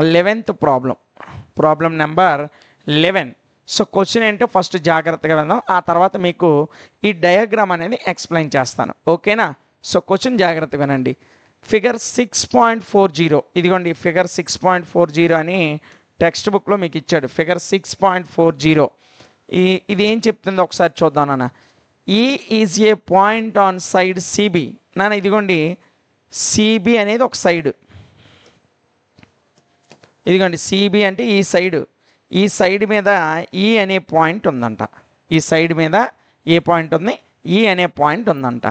11th problem number 11. So question ఏంటో first జాగ్రత్తగా విందాం, ఆ తర్వాత మీకు ఈ డయాగ్రామ్ అనేది ఎక్స్ప్లెయిన్ చేస్తాను. ఓకేనా? సో క్వశ్చన్ జాగ్రత్తగా వినండి. ఫిగర్ 6.40, ఇదిగోండి ఫిగర్ 6.40 అని టెక్స్ట్ బుక్లో మీకు ఇచ్చాడు. ఫిగర్ 6.40 ఇది ఏం చెప్తుందో ఒకసారి చూద్దాం నాన్న. E is a point on side CB. నాన్న ఇదిగోండి సిబి అనేది ఒక సైడ్, ఇదిగోండి సిబి అంటే ఈ సైడ్ మీద ఈ అనే పాయింట్ ఉందంట. ఈ సైడ్ మీద ఏ పాయింట్ ఉంది? ఈ అనే పాయింట్ ఉందంట.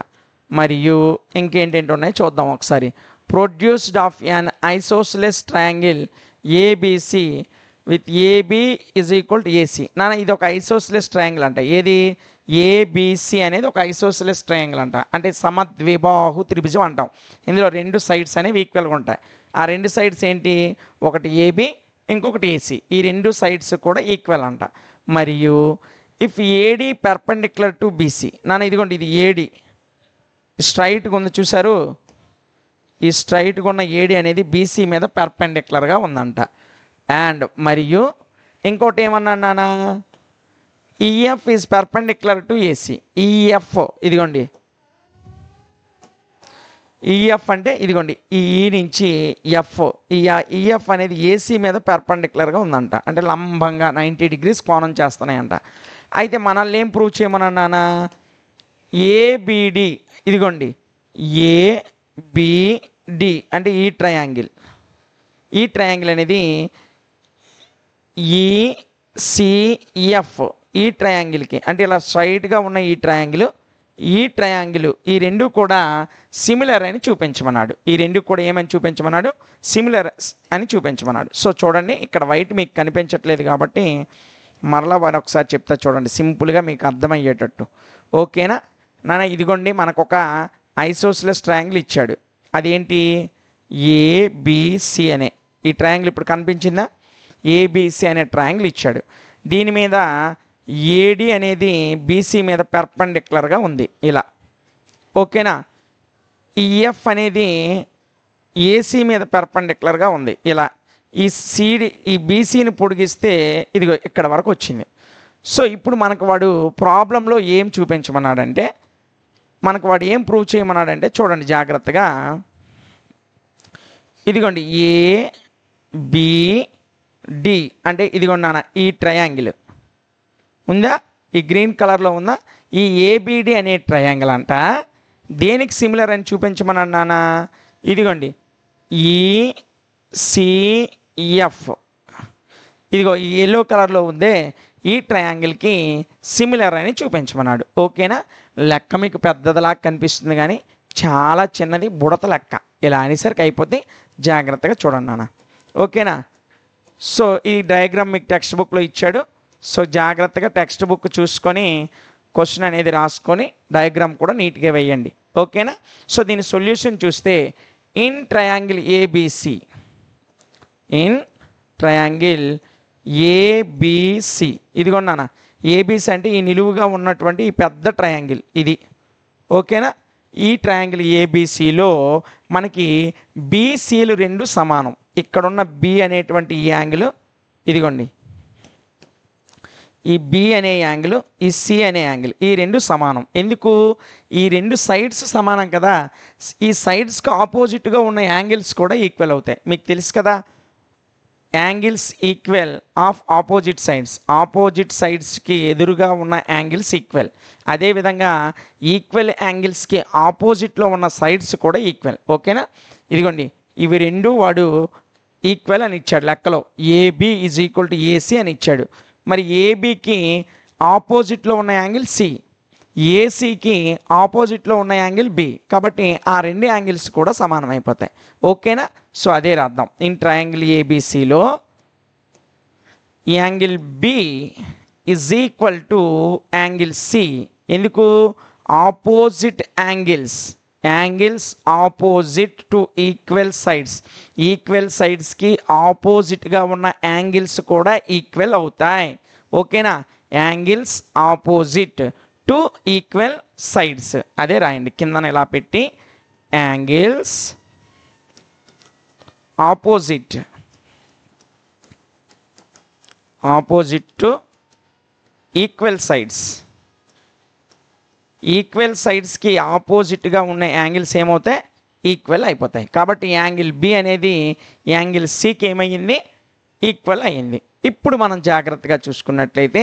మరియు ఇంకేంటేంటి ఉన్నాయి చూద్దాం ఒకసారి. Produced of an isosceles triangle ABC with AB is equal to AC. నాన్న ఇది ఒక ఐసోసెలస్ ట్రయాంగిల్ అంట. ఏది? ఏబిసి అనేది ఒక ఐసోసెలస్ ట్రయాంగిల్ అంట. అంటే సమద్విబాహు త్రిభుజం అంటాం. ఇందులో రెండు సైడ్స్ అనేవి ఈక్వల్గా ఉంటాయి. ఆ రెండు సైడ్స్ ఏంటి? ఒకటి ఏబి, ఇంకొకటి ఏసీ. ఈ రెండు సైడ్స్ కూడా ఈక్వల్ అంట. మరియు if AD perpendicular to BC. నాన్న ఇదిగోండి ఇది ఏడి స్ట్రైట్గా ఉంది చూసారు, ఈ స్ట్రైట్గా ఉన్న ఏడి అనేది బీసీ మీద పెర్పెండిక్యులర్గా ఉందంట. అండ్ మరియు ఇంకోటి ఏమన్నా నాన్న, EF is perpendicular to AC. EF ఇదిగోండి ఈఎఫ్ అంటే ఇదిగోండి ఈ నుంచి ఎఫ్, ఈఎఫ్ అనేది ఏసీ మీద పెర్పెండిక్యులర్గా ఉందంట. అంటే లంబంగా 90 degrees కోణం చేస్తున్నాయంట. అయితే మనల్ని ఏం ప్రూవ్ చేయమన్నా, ఏబిడి ఇదిగోండి ఏబిడి అంటే ఈ ట్రయాంగిల్ అనేది ఈసిఎఫ్, ఈ ట్రయాంగిల్కి అంటే ఇలా స్ట్రైట్గా ఉన్న ఈ ట్రయాంగిల్ ఈ రెండు కూడా సిమిలర్ అని చూపించమన్నాడు. ఈ రెండు కూడా ఏమని చూపించమన్నాడు? సిమిలర్ అని చూపించమన్నాడు. సో చూడండి ఇక్కడ వైట్ మీకు కనిపించట్లేదు కాబట్టి మరలా వాడు ఒకసారి చెప్తా చూడండి, సింపుల్గా మీకు అర్థమయ్యేటట్టు. ఓకేనా నాన్న? ఇదిగోండి మనకు ఒక ఐసోసెలస్ ట్రయాంగిల్ ఇచ్చాడు. అదేంటి? ఏబిసి అనే ఈ ట్రయాంగిల్ ఇప్పుడు కనిపించిందా? ఏబిసి అనే ట్రయాంగిల్ ఇచ్చాడు. దీని మీద ఏడి అనేది బీసీ మీద పెర్పెండిక్యులర్గా ఉంది ఇలా. ఓకేనా? ఈఎఫ్ అనేది ఏసీ మీద పెర్పెండిక్యులర్గా ఉంది ఇలా. ఈ బీసీని పొడిగిస్తే ఇదిగో ఇక్కడ వరకు వచ్చింది. సో ఇప్పుడు మనకు వాడు ప్రాబ్లంలో ఏం చూపించమన్నాడంటే, మనకు వాడు ఏం ప్రూవ్ చేయమన్నాడంటే చూడండి జాగ్రత్తగా. ఇదిగోండి ఏబిడి అంటే ఇదిగోండి నాన్న ఈ ట్రయాంగిల్ ఉందా? ఈ గ్రీన్ కలర్లో ఉందా? ఈ ఏబిడి అనే ట్రయాంగిల్ అంట దేనికి సిమిలర్ అని చూపించమన్నానా? ఇదిగోండి ఈసిఎఫ్, ఇదిగో ఈ ఎల్లో కలర్లో ఉందే ఈ ట్రయాంగిల్కి సిమిలర్ అని చూపించమన్నాడు. ఓకేనా? లెక్క మీకు పెద్దదిలా కనిపిస్తుంది కానీ చాలా చిన్నది, బుడత లెక్క. ఇలా అనేసరికి అయిపోతే జాగ్రత్తగా చూడండి నాన్న. ఓకేనా? సో ఈ డయాగ్రామ్ మీకు టెక్స్ట్ బుక్లో ఇచ్చాడు. సో జాగ్రత్తగా టెక్స్ట్ బుక్ చూసుకొని క్వశ్చన్ అనేది రాసుకొని డయాగ్రామ్ కూడా నీట్గా వేయండి. ఓకేనా? సో దీని సొల్యూషన్ చూస్తే in triangle ABC, in triangle ABC ఇదిగోన్నానా ఏబిసి అంటే ఈ నిలువుగా ఉన్నటువంటి ఈ పెద్ద ట్రయాంగిల్ ఇది. ఓకేనా? ఈ ట్రయాంగిల్ ఏబిసిలో మనకి బీసీలు రెండు సమానం. ఇక్కడున్న బి అనేటువంటి ఈ యాంగిల్ ఇదిగోండి, ఈ బి అనే యాంగిల్, ఈ సి అనే యాంగిల్ ఈ రెండు సమానం. ఎందుకు? ఈ రెండు సైడ్స్ సమానం కదా. ఈ సైడ్స్కి ఆపోజిట్గా ఉన్న యాంగిల్స్ కూడా ఈక్వల్ అవుతాయి. మీకు తెలుసు కదా, angles equal of opposite sides. Opposite సైడ్స్కి ఎదురుగా ఉన్న యాంగిల్స్ ఈక్వల్. అదేవిధంగా ఈక్వల్ యాంగిల్స్కి ఆపోజిట్లో ఉన్న సైడ్స్ కూడా ఈక్వల్. ఓకేనా? ఇదిగోండి ఇవి రెండు వాడు ఈక్వల్ అని ఇచ్చాడు లెక్కలో. AB is equal to AC అని ఇచ్చాడు. మరి ఏబికి ఆపోజిట్లో ఉన్న యాంగిల్ సి, ఏసీకి ఆపోజిట్లో ఉన్న యాంగిల్ బి. కాబట్టి ఆ రెండు యాంగిల్స్ కూడా సమానం అయిపోతాయి. ఓకేనా? సో అదే రాద్దాం. ఇన్ ట్రయాంగిల్ ఏబిసిలో angle B is equal to angle C. ఎందుకు? Opposite angles opposite to equal sides. Equal సైడ్స్కి ఆపోజిట్గా ఉన్న యాంగిల్స్ కూడా ఈక్వల్ అవుతాయి. ఓకేనా? Angles opposite to equal sides. అదే రాయండి కిందన ఇలా పెట్టి, angles opposite opposite to equal sides. Equal సైడ్స్కి ఆపోజిట్గా ఉన్న యాంగిల్స్ ఏమవుతాయి? ఈక్వల్ అయిపోతాయి. కాబట్టి యాంగిల్ బి అనేది యాంగిల్ సికి ఏమయ్యింది? ఈక్వల్ అయ్యింది. ఇప్పుడు మనం జాగ్రత్తగా చూసుకున్నట్లయితే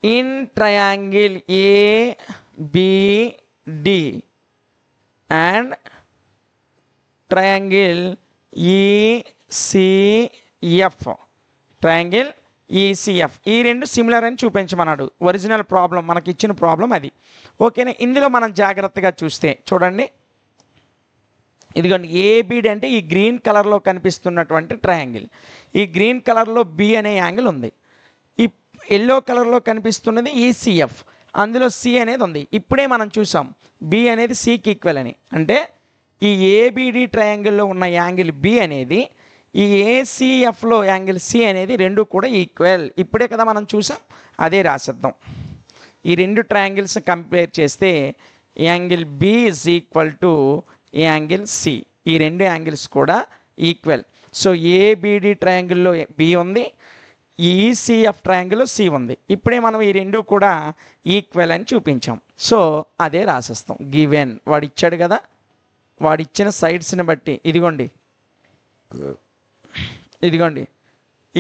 in triangle ABD and triangle ECF, triangle ECF ఈ రెండు సిమిలర్ అని చూపించమన్నాడు. ఒరిజినల్ ప్రాబ్లం మనకి ఇచ్చిన ప్రాబ్లం అది. ఓకేనా? ఇందులో మనం జాగ్రత్తగా చూస్తే చూడండి, ఇదిగోండి ఏబిడి అంటే ఈ గ్రీన్ కలర్లో కనిపిస్తున్నటువంటి ట్రయాంగిల్. ఈ గ్రీన్ కలర్లో బి అనే యాంగిల్ ఉంది. ఈ ఎల్లో కలర్లో కనిపిస్తున్నది ఈసిఎఫ్, అందులో సి అనేది ఉంది. ఇప్పుడే మనం చూసాం బి అనేది సికి ఈక్వల్ అని. అంటే ఈ ఏబిడి ట్రయాంగిల్లో ఉన్న యాంగిల్ బి అనేది ఈ ఏసిఎఫ్లో యాంగిల్ సి అనేది రెండు కూడా ఈక్వల్. ఇప్పుడే కదా మనం చూసాం, అదే రాసేద్దాం. ఈ రెండు ట్రయాంగిల్స్ కంపేర్ చేస్తే angle B is equal to angle C. ఈ రెండు యాంగిల్స్ కూడా ఈక్వల్. సో ఏబిడి ట్రయాంగిల్లో బి ఉంది, ఈసిఎఫ్ ట్రయాంగిల్లో సి ఉంది. ఇప్పుడే మనం ఈ రెండు కూడా ఈక్వల్ అని చూపించాం. సో అదే రాసేస్తాం. గివెన్ వాడు ఇచ్చాడు కదా, వాడు ఇచ్చిన సైడ్స్ని బట్టి ఇదిగోండి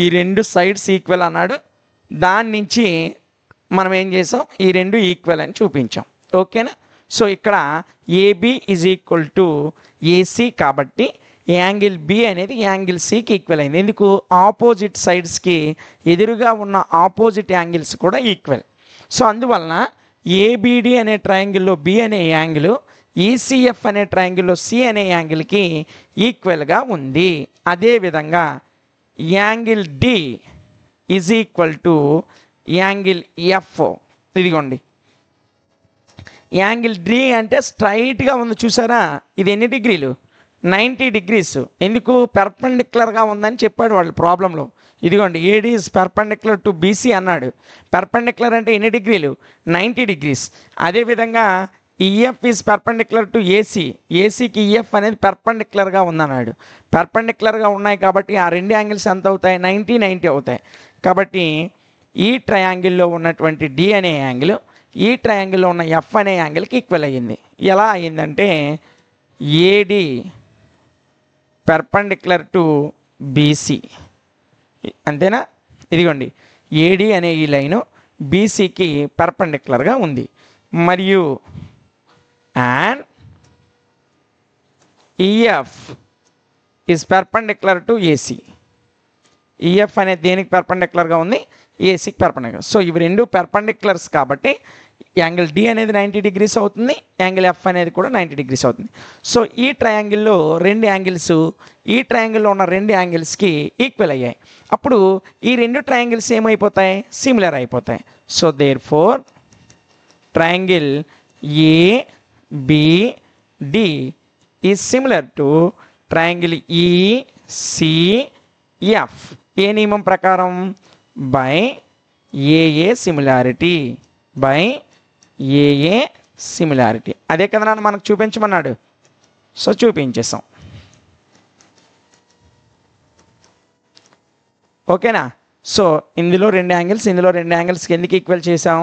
ఈ రెండు సైడ్స్ ఈక్వల్ అన్నాడు. దాని నుంచి మనం ఏం చేసాం? ఈ రెండు ఈక్వల్ అని చూపించాం. ఓకేనా? సో ఇక్కడ AB is equal to AC కాబట్టి యాంగిల్ బి అనేది యాంగిల్ సికి ఈక్వల్ అయింది. ఎందుకు? ఆపోజిట్ సైడ్స్కి ఎదురుగా ఉన్న ఆపోజిట్ యాంగిల్స్ కూడా ఈక్వల్. సో అందువలన ఏబిడి అనే ట్రయాంగిల్లో బి అనే యాంగిల్ ఈసిఎఫ్ అనే ట్రయాంగిల్లో సి అనే యాంగిల్కి ఈక్వల్గా ఉంది. అదేవిధంగా angle D is equal to angle F. ఇదిగోండి యాంగిల్ డి అంటే స్ట్రైట్గా ఉంది చూసారా? ఇది ఎన్ని డిగ్రీలు? 90 degrees. ఎందుకు? పెర్పెండిక్యులర్గా ఉందని చెప్పాడు వాళ్ళు ప్రాబ్లంలో. ఇదిగోండి AD is perpendicular to BC అన్నాడు. పెర్పెండిక్యులర్ అంటే ఎన్ని డిగ్రీలు? 90 degrees. అదేవిధంగా EF is perpendicular to AC, ఏసీకి ఈఎఫ్ అనేది పెర్పెండిక్యులర్గా ఉందన్నాడు. పెర్పెండిక్యులర్గా ఉన్నాయి కాబట్టి ఆ రెండు యాంగిల్స్ ఎంత అవుతాయి? 90 అవుతాయి. కాబట్టి ఈ ట్రయాంగిల్లో ఉన్నటువంటి డి అనే యాంగిల్ ఈ ట్రయాంగిల్లో ఉన్న ఎఫ్ అనే యాంగిల్కి ఈక్వల్ అయ్యింది. ఎలా అయ్యిందంటే ఏడి పెర్పెండిక్యులర్ టు బీసీ, అంతేనా? ఇదిగోండి ఏడి అనే ఈ లైను బీసీకి పెర్పెండిక్యులర్గా ఉంది. మరియు and EF is perpendicular to AC. EF అనేది దేనికి పెర్పెండిక్యులర్గా ఉంది? ఏసీకి పెర్పెండిక్యులర్. సో ఇవి రెండు పెర్పెండిక్యులర్స్ కాబట్టి యాంగిల్ డి అనేది 90 degrees అవుతుంది, యాంగిల్ ఎఫ్ అనేది కూడా 90 degrees అవుతుంది. సో ఈ ట్రయాంగిల్లో రెండు యాంగిల్స్ ఈ ట్రయాంగిల్లో ఉన్న రెండు యాంగిల్స్కి ఈక్వల్ అయ్యాయి. అప్పుడు ఈ రెండు ట్రయాంగిల్స్ ఏమైపోతాయి? సిమిలర్ అయిపోతాయి. So therefore triangle ABD is similar to triangle ECF. ఏ నియమం ప్రకారం? బై ఏఏ సిమిలారిటీ, బై ఏఏ సిమిలారిటీ. అదే కదా నాన్న మనకు చూపించమన్నాడు. సో చూపించేసాం. ఓకేనా? సో ఇందులో రెండు యాంగిల్స్ ఎందుకు ఈక్వల్ చేసాం?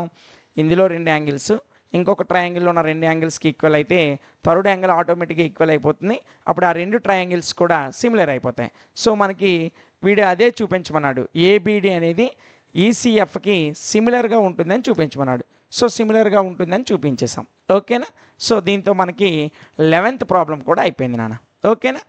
ఇందులో రెండు యాంగిల్స్ ఇంకొక ట్రయాంగిల్లో ఉన్న రెండు యాంగిల్స్కి ఈక్వల్ అయితే థర్డ్ యాంగిల్ ఆటోమేటిక్గా ఈక్వల్ అయిపోతుంది. అప్పుడు ఆ రెండు ట్రయాంగిల్స్ కూడా సిమిలర్ అయిపోతాయి. సో మనకి వీడు అదే చూపించమన్నాడు. ఏబిడి అనేది ఈసిఎఫ్కి సిమిలర్గా ఉంటుందని చూపించమన్నాడు. సో సిమిలర్గా ఉంటుందని చూపించేసాం. ఓకేనా? సో దీంతో మనకి 11th ప్రాబ్లం కూడా అయిపోయింది నాన్న. ఓకేనా?